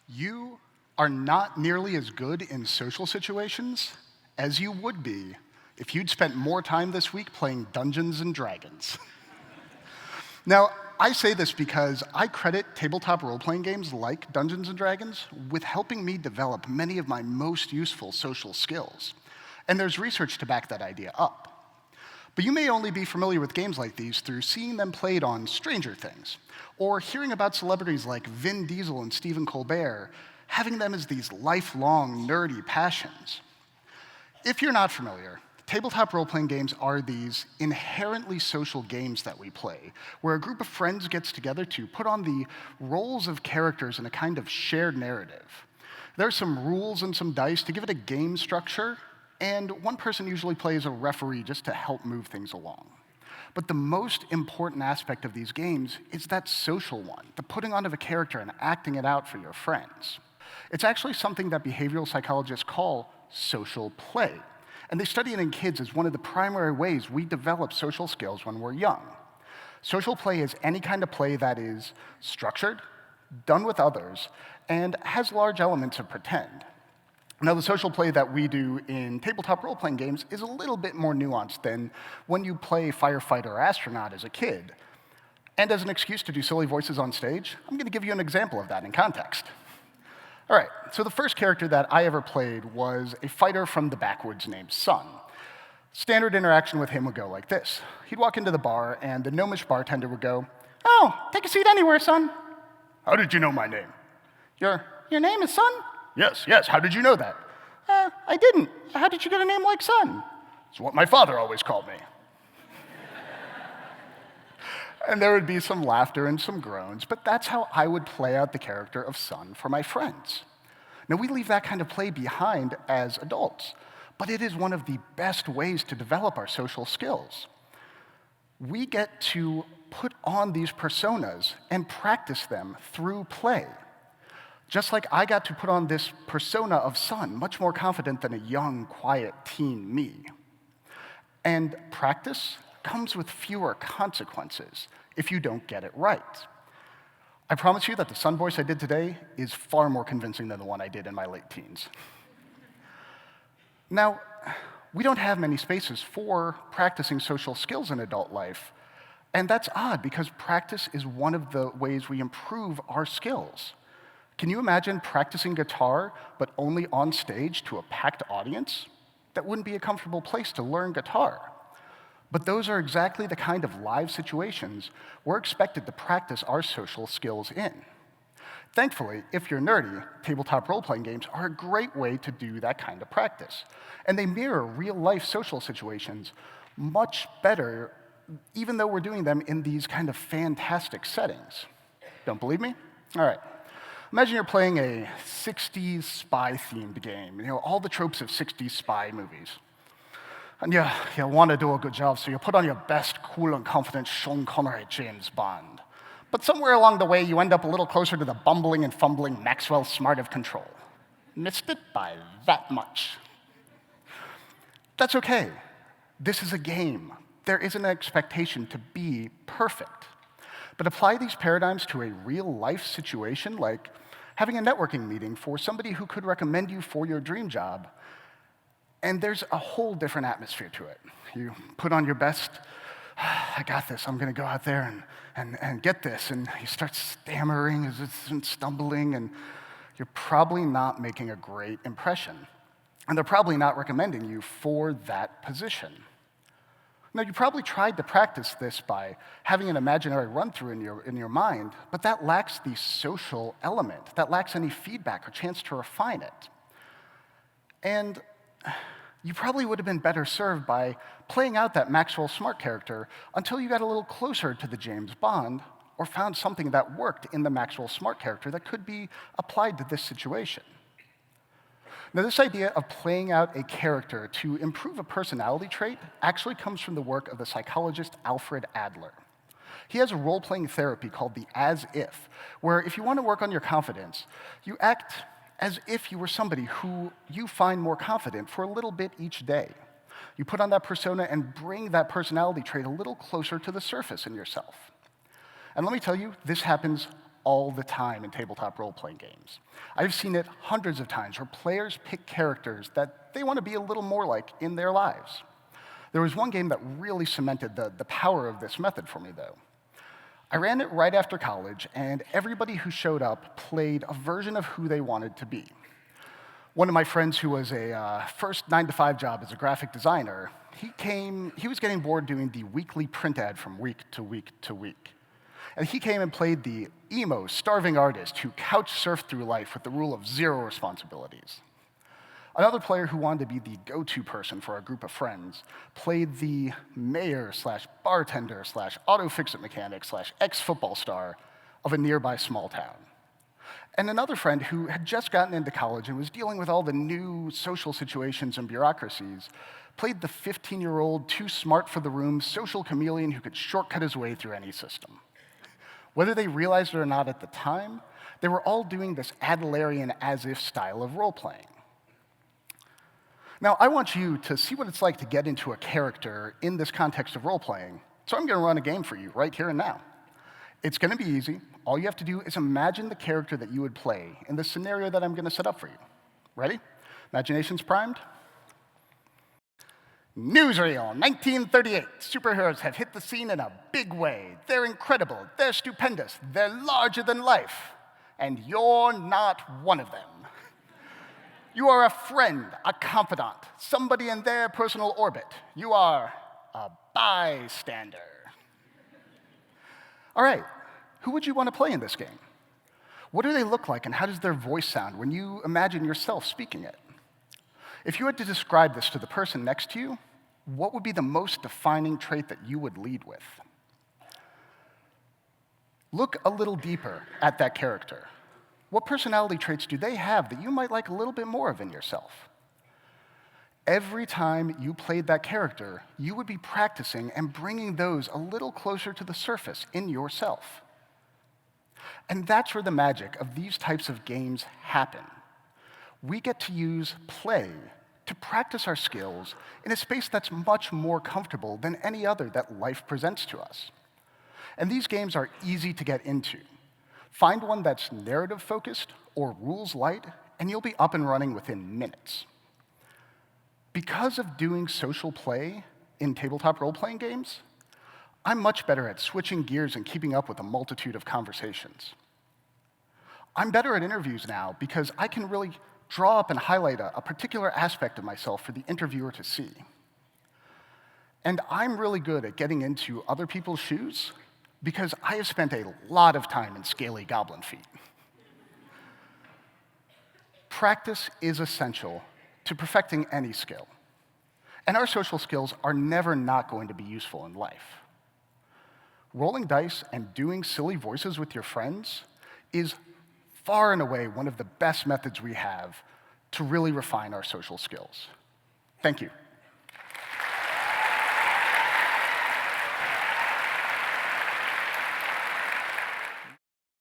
You are not nearly as good in social situations as you would be if you'd spent more time this week playing Dungeons and Dragons. Now, I say this because I credit tabletop role-playing games like Dungeons and Dragons with helping me develop many of my most useful social skills. And there's research to back that idea up. But you may only be familiar with games like these through seeing them played on Stranger Things, or hearing about celebrities like Vin Diesel and Stephen Colbert, having them as these lifelong nerdy passions. If you're not familiar, tabletop role-playing games are these inherently social games that we play, where a group of friends gets together to put on the roles of characters in a kind of shared narrative. There are some rules and some dice to give it a game structure, and one person usually plays a referee just to help move things along. But the most important aspect of these games is that social one, the putting on of a character and acting it out for your friends. It's actually something that behavioral psychologists call social play. And they study it in kids as one of the primary ways we develop social skills when we're young. Social play is any kind of play that is structured, done with others, and has large elements of pretend. Now, the social play that we do in tabletop role-playing games is a little bit more nuanced than when you play firefighter or astronaut as a kid. And as an excuse to do silly voices on stage, I'm going to give you an example of that in context. All right, so the first character that I ever played was a fighter from the backwoods named Sun. Standard interaction with him would go like this. He'd walk into the bar, and the gnomish bartender would go, "Oh, take a seat anywhere, son." "How did you know my name?" Your name is Sun?" Yes, how did you know that?" I didn't. How did you get a name like Sun?" "It's what my father always called me." And there would be some laughter and some groans, but that's how I would play out the character of Sun for my friends. Now, we leave that kind of play behind as adults, but it is one of the best ways to develop our social skills. We get to put on these personas and practice them through play. Just like I got to put on this persona of Sun, much more confident than a young, quiet teen me. And practice comes with fewer consequences if you don't get it right. I promise you that the Sun voice I did today is far more convincing than the one I did in my late teens. Now, we don't have many spaces for practicing social skills in adult life, and that's odd because practice is one of the ways we improve our skills. Can you imagine practicing guitar, but only on stage to a packed audience? That wouldn't be a comfortable place to learn guitar. But those are exactly the kind of live situations we're expected to practice our social skills in. Thankfully, if you're nerdy, tabletop role-playing games are a great way to do that kind of practice. And they mirror real-life social situations much better, even though we're doing them in these kind of fantastic settings. Don't believe me? All right. Imagine you're playing a 60s spy-themed game, all the tropes of 60s spy movies. And you want to do a good job, so you put on your best, cool and confident Sean Connery James Bond. But somewhere along the way, you end up a little closer to the bumbling and fumbling Maxwell Smart of Control. Missed it by that much. That's okay. This is a game. There isn't an expectation to be perfect. But apply these paradigms to a real-life situation, like having a networking meeting for somebody who could recommend you for your dream job, and there's a whole different atmosphere to it. You put on your best, "I got this, I'm going to go out there and get this," and you start stammering and stumbling, and you're probably not making a great impression. And they're probably not recommending you for that position. Now, you probably tried to practice this by having an imaginary run-through in your mind, but that lacks the social element. That lacks any feedback or chance to refine it. And you probably would have been better served by playing out that Maxwell Smart character until you got a little closer to the James Bond or found something that worked in the Maxwell Smart character that could be applied to this situation. Now, this idea of playing out a character to improve a personality trait actually comes from the work of the psychologist Alfred Adler. He has a role-playing therapy called the as-if, where if you want to work on your confidence, you act as if you were somebody who you find more confident for a little bit each day. You put on that persona and bring that personality trait a little closer to the surface in yourself. And let me tell you, this happens all the time in tabletop role-playing games. I've seen it hundreds of times where players pick characters that they want to be a little more like in their lives. There was one game that really cemented the power of this method for me, though. I ran it right after college, and everybody who showed up played a version of who they wanted to be. One of my friends who was a first 9-to-5 job as a graphic designer, he was getting bored doing the weekly print ad from week to week to week. And he came and played the emo, starving artist who couch surfed through life with the rule of 0 responsibilities. Another player who wanted to be the go-to person for a group of friends played the mayor/bartender/auto fix-it mechanic/ex-football star of a nearby small town. And another friend who had just gotten into college and was dealing with all the new social situations and bureaucracies played the 15-year-old, too smart for the room social chameleon who could shortcut his way through any system. Whether they realized it or not at the time, they were all doing this Adlerian as-if style of role-playing. Now, I want you to see what it's like to get into a character in this context of role-playing, so I'm going to run a game for you right here and now. It's going to be easy. All you have to do is imagine the character that you would play in the scenario that I'm going to set up for you. Ready? Imagination's primed? Newsreel, 1938. Superheroes have hit the scene in a big way. They're incredible. They're stupendous. They're larger than life. And you're not one of them. You are a friend, a confidant, somebody in their personal orbit. You are a bystander. All right, who would you want to play in this game? What do they look like, and how does their voice sound when you imagine yourself speaking it? If you had to describe this to the person next to you, what would be the most defining trait that you would lead with? Look a little deeper at that character. What personality traits do they have that you might like a little bit more of in yourself? Every time you played that character, you would be practicing and bringing those a little closer to the surface in yourself. And that's where the magic of these types of games happen. We get to use play to practice our skills in a space that's much more comfortable than any other that life presents to us. And these games are easy to get into. Find one that's narrative-focused or rules-light, and you'll be up and running within minutes. Because of doing social play in tabletop role-playing games, I'm much better at switching gears and keeping up with a multitude of conversations. I'm better at interviews now because I can really draw up and highlight a particular aspect of myself for the interviewer to see. And I'm really good at getting into other people's shoes because I have spent a lot of time in scaly goblin feet. Practice is essential to perfecting any skill. And our social skills are never not going to be useful in life. Rolling dice and doing silly voices with your friends is far and away one of the best methods we have to really refine our social skills. Thank you.